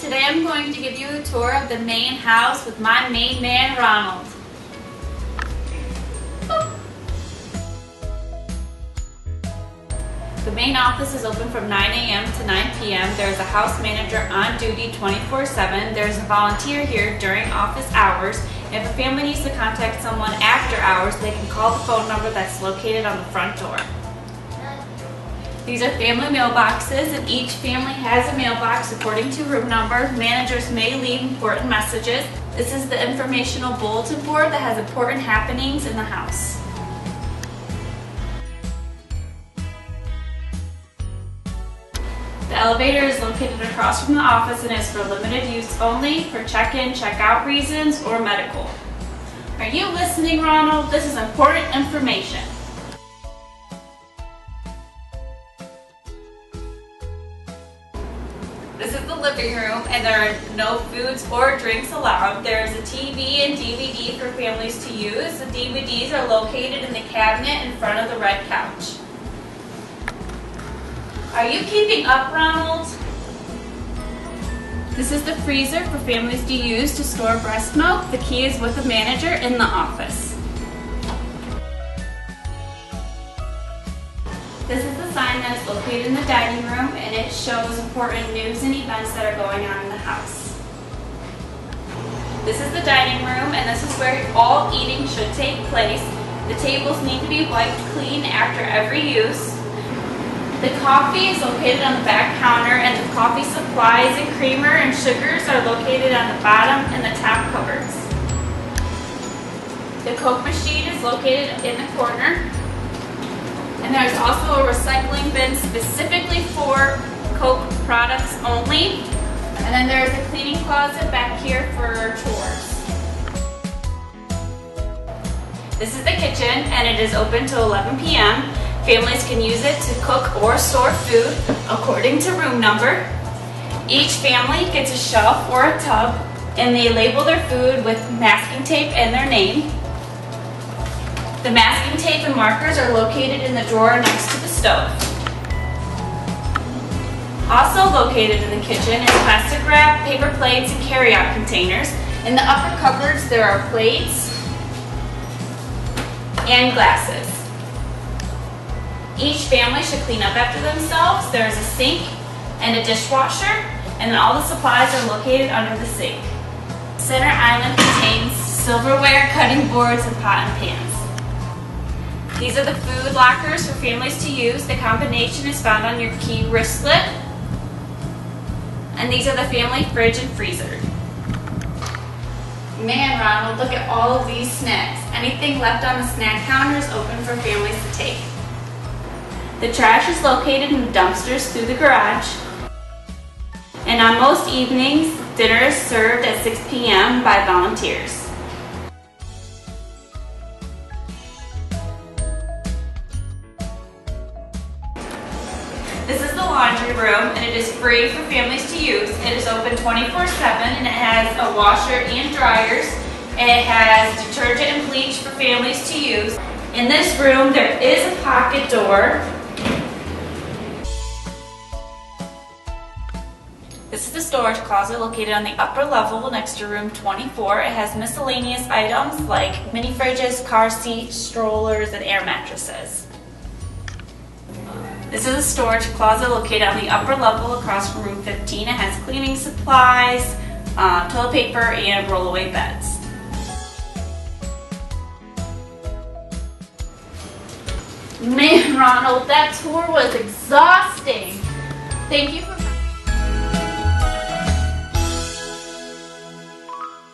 Today I'm going to give you a tour of the main house with my main man, Ronald. The main office is open from 9 a.m. to 9 p.m. There's a house manager on duty 24/7. There's a volunteer here during office hours. If a family needs to contact someone after hours, they can call the phone number that's located on the front door. These are family mailboxes, and each family has a mailbox according to room number. Managers may leave important messages. This is the informational bulletin board that has important happenings in the house. The elevator is located across from the office and is for limited use only for check-in, check-out reasons, or medical. Are you listening, Ronald? This is important information. This is the living room, and there are no foods or drinks allowed. There is a TV and DVD for families to use. The DVDs are located in the cabinet in front of the red couch. Are you keeping up, Ronald? This is the freezer for families to use to store breast milk. The key is with the manager in the office. This is the sign that is located in the dining room, and it shows important news and events that are going on in the house. This is the dining room, and this is where all eating should take place. The tables need to be wiped clean after every use. The coffee is located on the back counter, and the coffee supplies and creamer and sugars are located on the bottom and the top cupboards. The Coke machine is located in the corner. And there's also a recycling bin specifically for Coke products only. And then there's a cleaning closet back here for chores. This is the kitchen, and it is open till 11 p.m. Families can use it to cook or store food according to room number. Each family gets a shelf or a tub, and they label their food with masking tape and their name. The masking tape and markers are located in the drawer next to the stove. Also located in the kitchen is plastic wrap, paper plates, and carry-out containers. In the upper cupboards there are plates and glasses. Each family should clean up after themselves. There is a sink and a dishwasher, and then all the supplies are located under the sink. Center island contains silverware, cutting boards, and pot and pans. These are the food lockers for families to use. The combination is found on your key wristlet. And these are the family fridge and freezer. Man, Ronald, look at all of these snacks. Anything left on the snack counter is open for families to take. The trash is located in the dumpsters through the garage. And on most evenings, dinner is served at 6 p.m. by volunteers. This is the laundry room, and it is free for families to use. It is open 24/7, and it has a washer and dryers. It has detergent and bleach for families to use. In this room, there is a pocket door. This is the storage closet located on the upper level next to room 24. It has miscellaneous items like mini fridges, car seats, strollers, and air mattresses. This is a storage closet located on the upper level across from room 15. It has cleaning supplies, toilet paper, and rollaway beds. Man, Ronald, that tour was exhausting. Thank you for